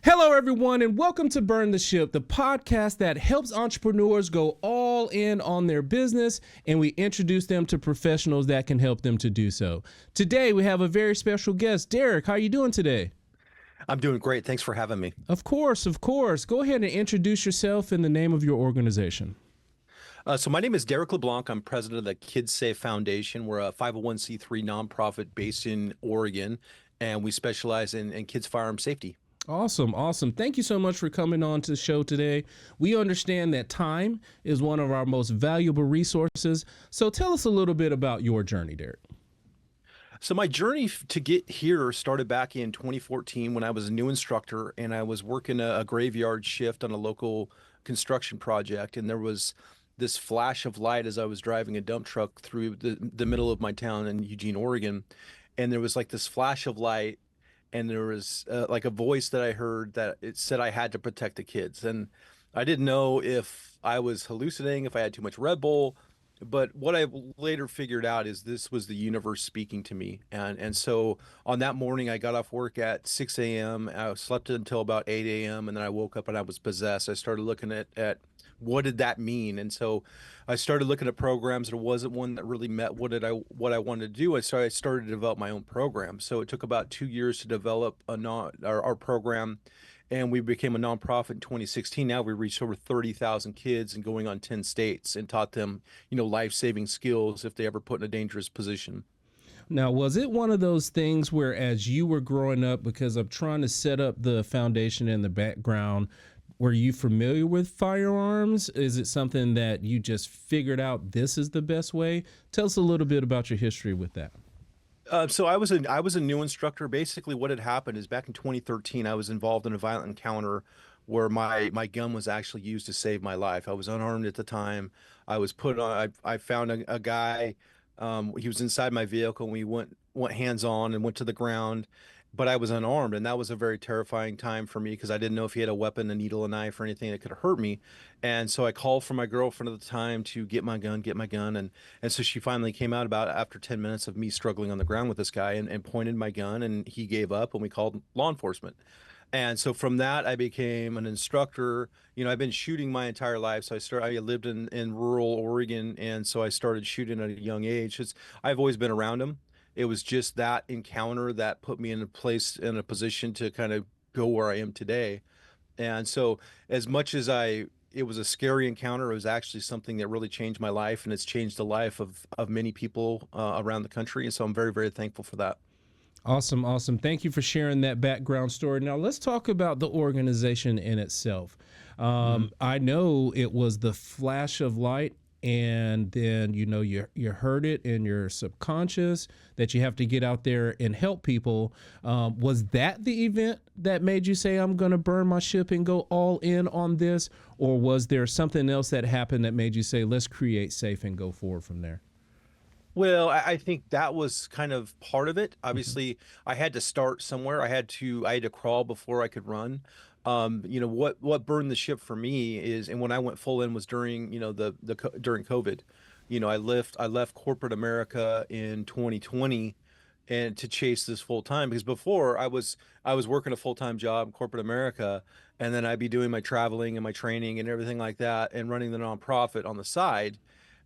Hello, everyone, and welcome to Burn the Ship, the podcast that helps entrepreneurs go all in on their business, and we introduce them to professionals that can help them to do so. Today, we have a very special guest. Derek, how are you doing today? I'm doing great. Thanks for having me. Of course, of course. Go ahead and introduce yourself and the name of your organization. So my name is Derek Leblanc. I'm president of the Kids S.A.F.E Foundation. We're a 501c3 nonprofit based in Oregon, and we specialize in kids firearm safety. Awesome, awesome. Thank you so much for coming on to the show today. We understand that time is one of our most valuable resources. So tell us a little bit about your journey, Derek. So my journey to get here started back in 2014 when I was a new instructor and I was working a graveyard shift on a local construction project. And there was this flash of light as I was driving a dump truck through the middle of my town in Eugene, Oregon. And there was like this flash of light, and there was like a voice that I heard that it said I had to protect the kids. And I didn't know if I was hallucinating, if I had too much Red Bull, but what I later figured out is this was the universe speaking to me. And so on that morning, I got off work at 6 a.m. I slept until about 8 a.m. and then I woke up and I was possessed. I started looking at what did that mean? And so I started looking at programs. There wasn't one that really met what I wanted to do. I started to develop my own program. So it took about 2 years to develop our program, and we became a nonprofit in 2016. Now we reached over 30,000 kids and going on 10 states and taught them, life-saving skills if they ever put in a dangerous position. Now, was it one of those things where as you were growing up, because I'm trying to set up the foundation in the background, were you familiar with firearms? Is it something that you just figured out this is the best way? Tell us a little bit about your history with that. So I was a new instructor. Basically, what had happened is back in 2013, I was involved in a violent encounter where my gun was actually used to save my life. I was unarmed at the time. I was put on. I found a guy. He was inside my vehicle, and we went hands on and went to the ground. But I was unarmed, and that was a very terrifying time for me because I didn't know if he had a weapon, a needle, a knife, or anything that could hurt me. And so I called for my girlfriend at the time to get my gun, and so she finally came out about after 10 minutes of me struggling on the ground with this guy and pointed my gun, and he gave up, and we called law enforcement. And so from that, I became an instructor. I've been shooting my entire life. So I lived in rural Oregon, and so I started shooting at a young age. I've always been around them. It was just that encounter that put me in a position to kind of go where I am today. And so as much as it was a scary encounter, it was actually something that really changed my life, and it's changed the life of many people around the country. And so I'm very, very thankful for that. Awesome, awesome. Thank you for sharing that background story. Now let's talk about the organization in itself. I know it was the flash of light, and then you heard it in your subconscious that you have to get out there and help people. Was that the event that made you say, I'm going to burn my ship and go all in on this? Or was there something else that happened that made you say, let's create S.A.F.E and go forward from there? Well, I think that was kind of part of it. Obviously, I had to start somewhere. I had to crawl before I could run. What burned the ship for me is, and when I went full in was during, during COVID. I left corporate America in 2020 and to chase this full time, because before I was working a full-time job in corporate America, and then I'd be doing my traveling and my training and everything like that and running the nonprofit on the side.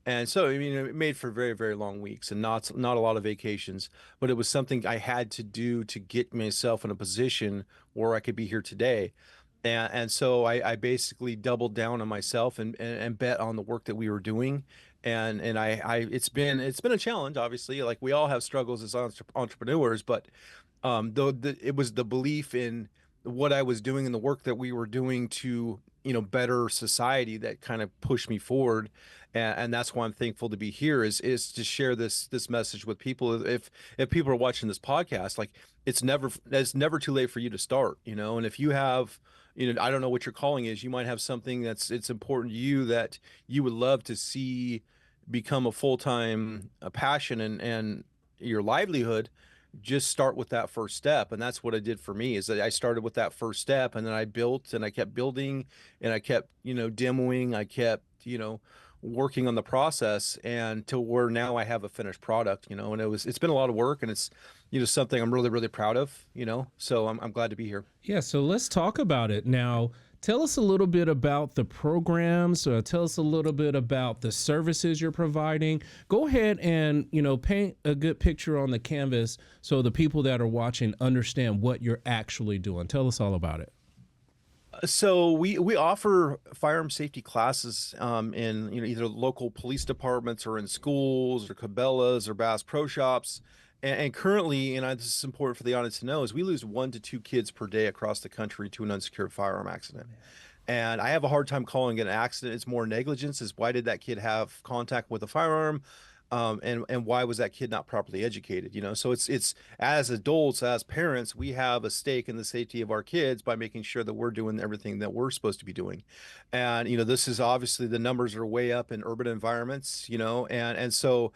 And so, it made for very, very long weeks and not a lot of vacations, but it was something I had to do to get myself in a position where I could be here today. And so I basically doubled down on myself and bet on the work that we were doing. And it's been a challenge, obviously, like we all have struggles as entrepreneurs, but it was the belief in what I was doing and the work that we were doing to, better society that kind of pushed me forward. And that's why I'm thankful to be here is to share this message with people. If people are watching this podcast, like it's never too late for you to start, and if you have, I don't know what your calling is, you might have something it's important to you that you would love to see become a full-time passion and your livelihood. Just start with that first step. And that's what I did for me, is that I started with that first step, and then I built and I kept building, and I kept, demoing. I kept, working on the process, and to where now I have a finished product, and it's been a lot of work, and it's, something I'm really, really proud of, so I'm glad to be here. Yeah, so let's talk about it now. Tell us a little bit about the programs. Tell us a little bit about the services you're providing. Go ahead and paint a good picture on the canvas so the people that are watching understand what you're actually doing. Tell us all about it. So we offer firearm safety classes in either local police departments or in schools or Cabela's or Bass Pro Shops. And currently, this is important for the audience to know, is we lose 1 to 2 kids per day across the country to an unsecured firearm accident. And I have a hard time calling it an accident. It's more negligence. Is why did that kid have contact with a firearm? And why was that kid not properly educated? So it's as adults, as parents, we have a stake in the safety of our kids by making sure that we're doing everything that we're supposed to be doing. And this is obviously, the numbers are way up in urban environments, and so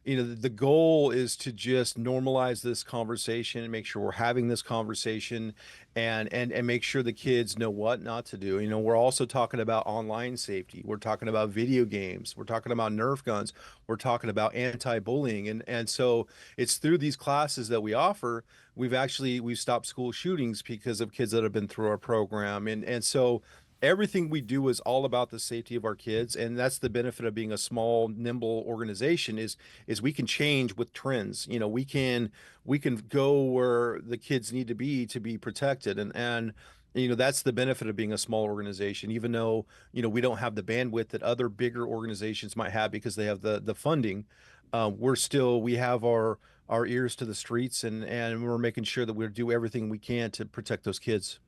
the goal is to just normalize this conversation and make sure we're having this conversation, and make sure the kids know what not to do. We're also talking about online safety. We're talking about video games. We're talking about Nerf guns. We're talking about anti-bullying. And so it's through these classes that we offer, we've stopped school shootings because of kids that have been through our program. And so everything we do is all about the safety of our kids, and that's the benefit of being a small, nimble organization, is we can change with trends. We can go where the kids need to be protected, and that's the benefit of being a small organization. Even though we don't have the bandwidth that other bigger organizations might have because they have the funding, we have our ears to the streets, and we're making sure that we do everything we can to protect those kids.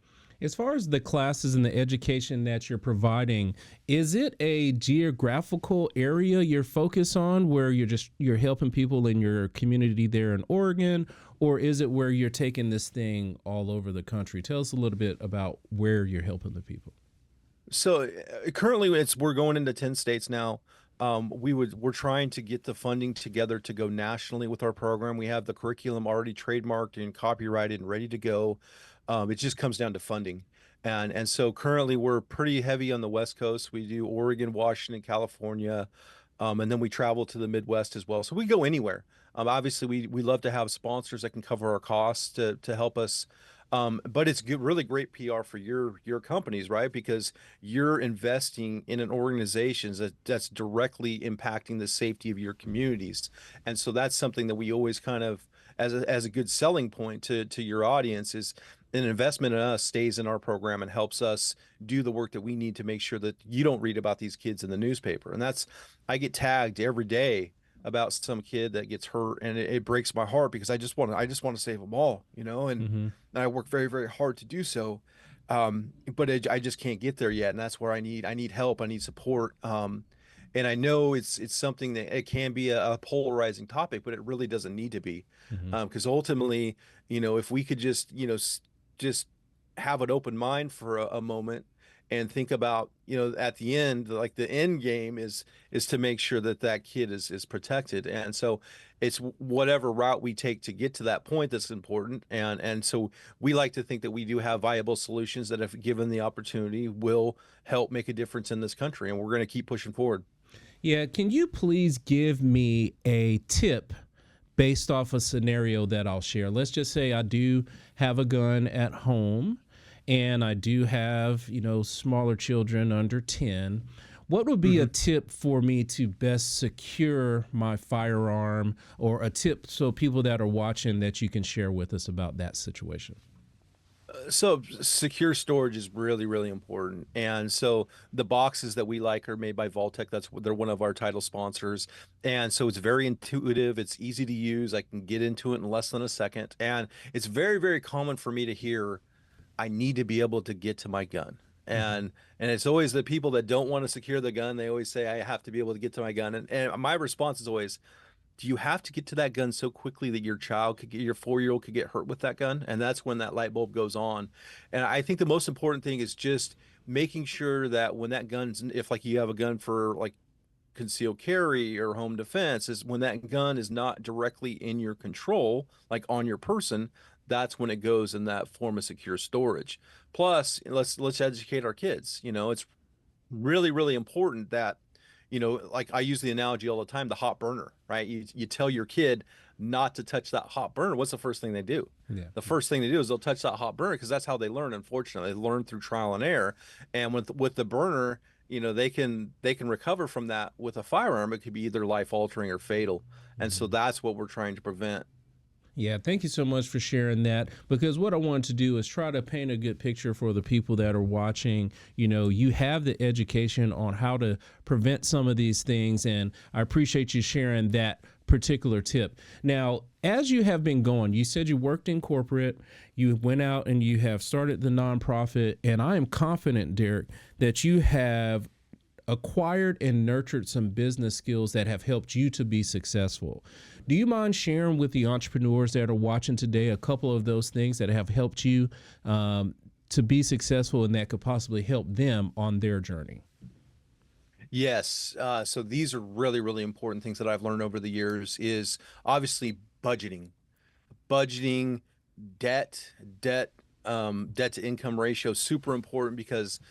As far as the classes and the education that you're providing, is it a geographical area you're focused on where you're helping people in your community there in Oregon, or is it where you're taking this thing all over the country? Tell us a little bit about where you're helping the people. So currently we're going into 10 states now. We're trying to get the funding together to go nationally with our program. We have the curriculum already trademarked and copyrighted and ready to go. It just comes down to funding. And so currently we're pretty heavy on the West Coast. We do Oregon, Washington, California, and then we travel to the Midwest as well. So we go anywhere. Obviously, we love to have sponsors that can cover our costs to help us. But it's good, really great PR for your companies, right? Because you're investing in an organization that's directly impacting the safety of your communities, and so that's something that we always kind of, as a good selling point to your audience, is an investment in us stays in our program and helps us do the work that we need to make sure that you don't read about these kids in the newspaper. And I get tagged every day about some kid that gets hurt, and it breaks my heart because I just want to save them all, Mm-hmm. and I work very, very hard to do so. But I just can't get there yet. And that's where I need help. I need support. And I know it's something that it can be a polarizing topic, but it really doesn't need to be. Mm-hmm. Because ultimately, if we could just, just have an open mind for a moment and think about, at the end, like the end game is to make sure that that kid is protected. And so it's whatever route we take to get to that point that's important. And so we like to think that we do have viable solutions that, if given the opportunity, will help make a difference in this country. And we're going to keep pushing forward. Yeah, can you please give me a tip based off a scenario that I'll share? Let's just say I do have a gun at home and I do have, smaller children under 10. What would be a tip for me to best secure my firearm, or a tip so people that are watching that you can share with us about that situation? So secure storage is really, really important. And so the boxes that we like are made by Vaultec. They're one of our title sponsors. And so it's very intuitive. It's easy to use. I can get into it in less than a second. And it's very, very common for me to hear, I need to be able to get to my gun. Mm-hmm. And it's always the people that don't want to secure the gun. They always say, I have to be able to get to my gun. And my response is always, do you have to get to that gun so quickly that your 4-year-old could get hurt with that gun? And that's when that light bulb goes on. And I think the most important thing is just making sure that when that gun's, if like you have a gun for like concealed carry or home defense, is when that gun is not directly in your control, like on your person, that's when it goes in that form of secure storage. Plus, let's educate our kids. It's really, really important that like I use the analogy all the time, the hot burner, right? You tell your kid not to touch that hot burner. What's the first thing they do? Yeah. The first thing they do is they'll touch that hot burner because that's how they learn. Unfortunately, they learn through trial and error. And with the burner, they can recover from that. With a firearm, it could be either life altering or fatal. And so that's what we're trying to prevent. Yeah, thank you so much for sharing that, because what I wanted to do is try to paint a good picture for the people that are watching. You have the education on how to prevent some of these things, and I appreciate you sharing that particular tip. Now, as you have been going, you said you worked in corporate, you went out and you have started the nonprofit, and I am confident, Derek, that you have acquired and nurtured some business skills that have helped you to be successful. Do you mind sharing with the entrepreneurs that are watching today a couple of those things that have helped you to be successful and that could possibly help them on their journey? Yes. So these are really, really important things that I've learned over the years is obviously budgeting, debt, debt to income ratio, super important because,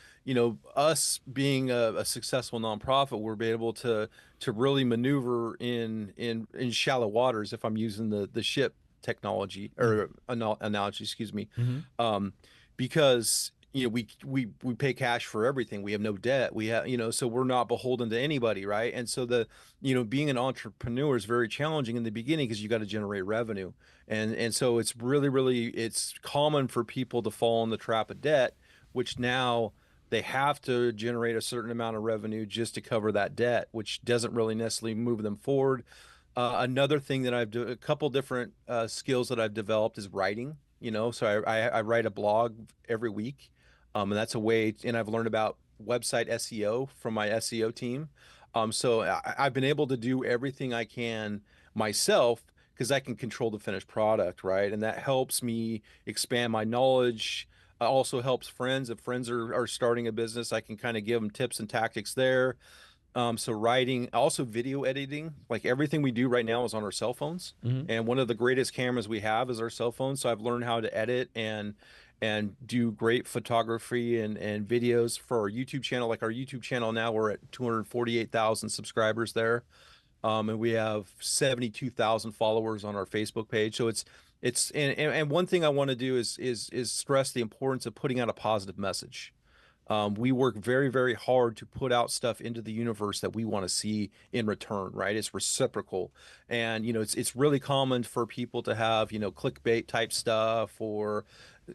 us being a successful nonprofit, we're be able to really maneuver in shallow waters, if I'm using the ship technology or analogy, excuse me. Mm-hmm. Because we pay cash for everything. We have no debt. We have, so we're not beholden to anybody, right? And so being an entrepreneur is very challenging in the beginning because you got to generate revenue. And so it's really, really, it's common for people to fall in the trap of debt, which now they have to generate a certain amount of revenue just to cover that debt, which doesn't really necessarily move them forward. Another thing that a couple different skills that I've developed is writing. So I write a blog every week, and that's a way. And I've learned about website SEO from my SEO team. So I've been able to do everything I can myself because I can control the finished product, right? And that helps me expand my knowledge. Also helps friends. If friends are starting a business, I can kind of give them tips and tactics there. So writing, also video editing, like everything we do right now is on our cell phones. Mm-hmm. And one of the greatest cameras we have is our cell phone. So I've learned how to edit and do great photography and videos for our YouTube channel. Like our YouTube channel now, we're at 248,000 subscribers there. And we have 72,000 followers on our Facebook page. So and one thing I want to do is stress the importance of putting out a positive message. We work very, very hard to put out stuff into the universe that we want to see in return, right? It's reciprocal. And, it's really common for people to have, clickbait type stuff or,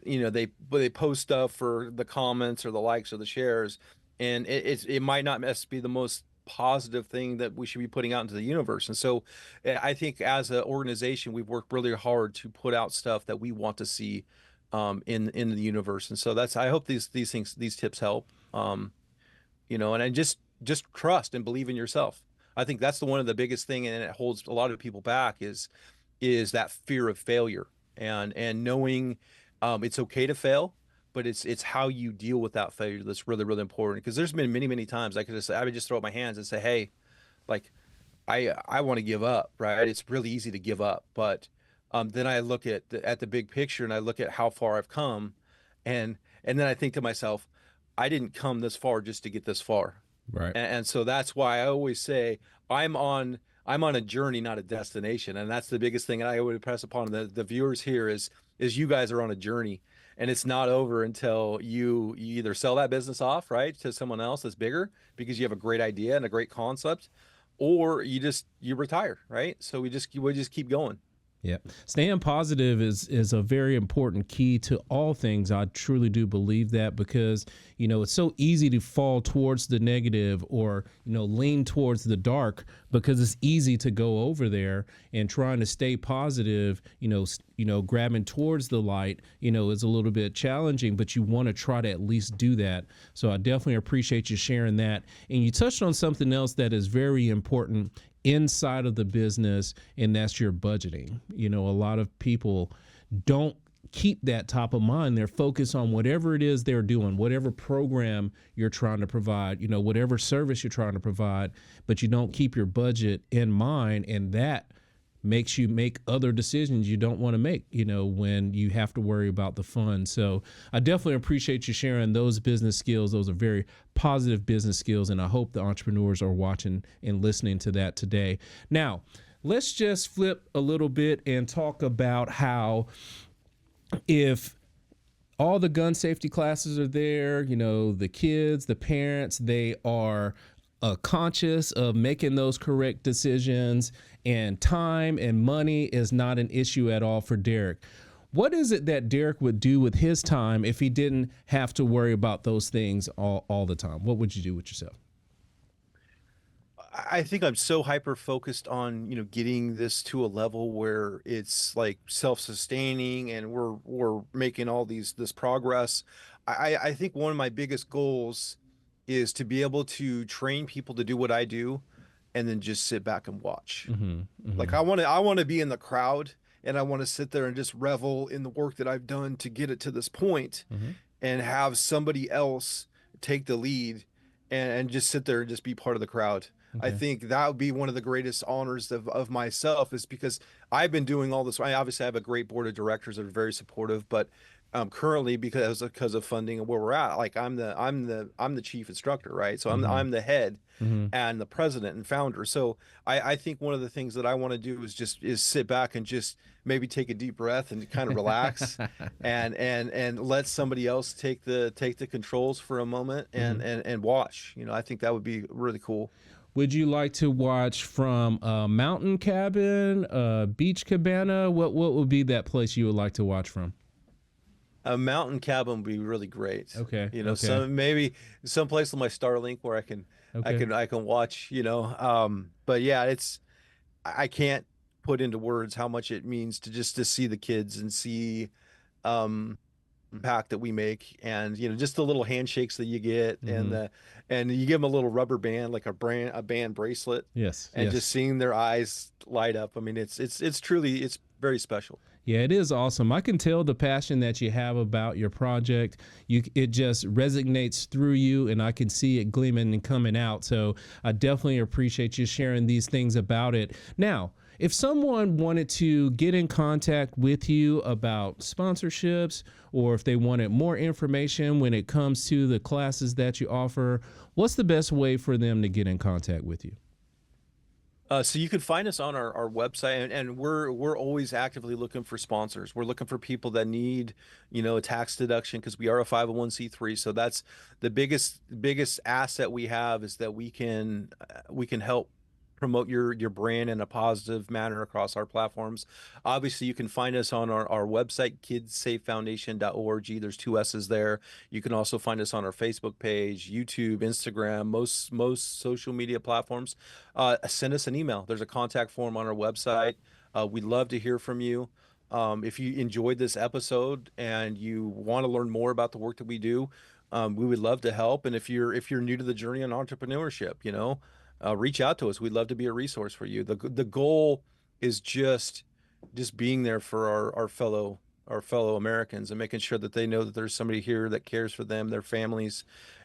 they post stuff for the comments or the likes or the shares. And it might not be the most positive thing that we should be putting out into the universe. And so I think as an organization, we've worked really hard to put out stuff that we want to see in the universe. And so I hope these tips help. And I just trust and believe in yourself. I think that's one of the biggest thing, and it holds a lot of people back is that fear of failure and knowing it's okay to fail, but it's how you deal with that failure that's really, really important. Because there's been many, many times I would just throw up my hands and say, hey, like I want to give up, right? It's really easy to give up, but then I look at the big picture and I look at how far I've come, and then I think to myself, I didn't come this far just to get this far, Right. and so that's why I always say I'm on a journey, not a destination, and that's the biggest thing I would impress upon the viewers here is you guys are on a journey, and it's not over until you either sell that business off, right, to someone else that's bigger because you have a great idea and a great concept, or you retire, right? So we just keep going. Yeah. Staying positive is a very important key to all things. I truly do believe that because, it's so easy to fall towards the negative or, lean towards the dark because it's easy to go over there, and trying to stay positive, grabbing towards the light, is a little bit challenging, but you want to try to at least do that. So I definitely appreciate you sharing that. And you touched on something else that is very important inside of the business, and that's your budgeting. A lot of people don't keep that top of mind. They're focused on whatever it is they're doing, whatever program you're trying to provide, whatever service you're trying to provide, but you don't keep your budget in mind, and that makes you make other decisions you don't want to make, when you have to worry about the fun. So I definitely appreciate you sharing those business skills. Those are very positive business skills, and I hope the entrepreneurs are watching and listening to that today. Now, let's just flip a little bit and talk about how, if all the gun safety classes are there, the kids, the parents, they are conscious of making those correct decisions, and time and money is not an issue at all for Derek. What is it that Derek would do with his time if he didn't have to worry about those things all the time? What would you do with yourself? I think I'm so hyper focused on, getting this to a level where it's like self-sustaining and we're making all this progress. I think one of my biggest goals is to be able to train people to do what I do and then just sit back and watch. Mm-hmm, Like mm-hmm, I want to be in the crowd and I want to sit there and just revel in the work that I've done to get it to this point, mm-hmm. and have somebody else take the lead and just sit there and just be part of the crowd. I Okay. think that would be one of the greatest honors of myself, is because I've been doing all this. I obviously have a great board of directors that are very supportive, but currently, because of funding and where we're at, like I'm the chief instructor, right? So Mm-hmm, I'm the head mm-hmm. and the president and founder. So I think one of the things that I want to do is sit back and just maybe take a deep breath and kind of relax and let somebody else take the controls for a moment Mm-hmm. and watch. I think that would be really cool. Would you like to watch from a mountain cabin, a beach cabana? What would be that place you would like to watch from? A mountain cabin would be really great. Okay. Okay. Maybe someplace on my Starlink where Okay. I can watch, but yeah, I can't put into words how much it means to just to see the kids and see um impact that we make, and just the little handshakes that you get, Mm-hmm. and you give them a little rubber band, like a band bracelet, Yes. and just Yes. seeing their eyes light up. I mean, it's truly, it's very special. Yeah, it is awesome. I can tell the passion that you have about your project. It just resonates through you, and I can see it gleaming and coming out. So I definitely appreciate you sharing these things about it. Now, if someone wanted to get in contact with you about sponsorships, or if they wanted more information when it comes to the classes that you offer, what's the best way for them to get in contact with you? So you can find us on our website, and we're always actively looking for sponsors. We're looking for people that need, a tax deduction, because we are a 501(c)(3). So that's the biggest asset we have, is that we can help promote your brand in a positive manner across our platforms. Obviously, you can find us on our website, kidssafefoundation.org. There's two S's there. You can also find us on our Facebook page, YouTube, Instagram, most social media platforms. Send us an email. There's a contact form on our website. We'd love to hear from you. If you enjoyed this episode and you want to learn more about the work that we do, we would love to help. And if you're new to the journey on entrepreneurship, reach out to us. We'd love to be a resource for you. The goal is just being there for our fellow Americans, and making sure that they know that there's somebody here that cares for them, their families,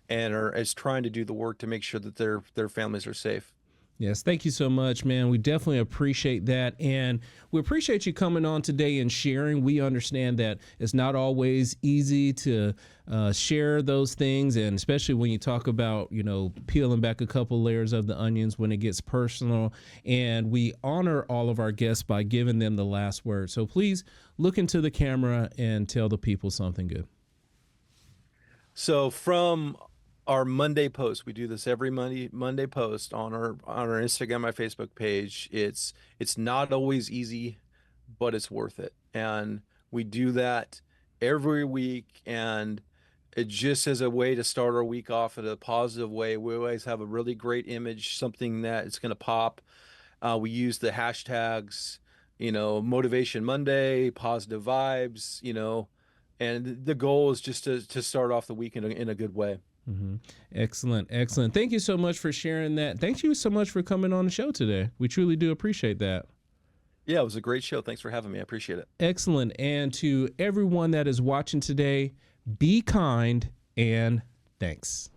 and is trying to do the work to make sure that their families are safe. Yes, thank you so much, man. We definitely appreciate that. And we appreciate you coming on today and sharing. We understand that it's not always easy to share those things. And especially when you talk about, peeling back a couple layers of the onions when it gets personal. And we honor all of our guests by giving them the last word. So please look into the camera and tell the people something good. So from our Monday post, we do this every Monday post on our Instagram, my Facebook page. It's not always easy, but it's worth it. And we do that every week, and it just as a way to start our week off in a positive way. We always have a really great image, something that it's going to pop. We use the hashtags, Motivation Monday, positive vibes, and the goal is just to start off the week in a good way. Mm-hmm. Excellent. Excellent. Thank you so much for sharing that. Thank you so much for coming on the show today. We truly do appreciate that. Yeah, it was a great show. Thanks for having me. I appreciate it. Excellent. And to everyone that is watching today, be kind and thanks.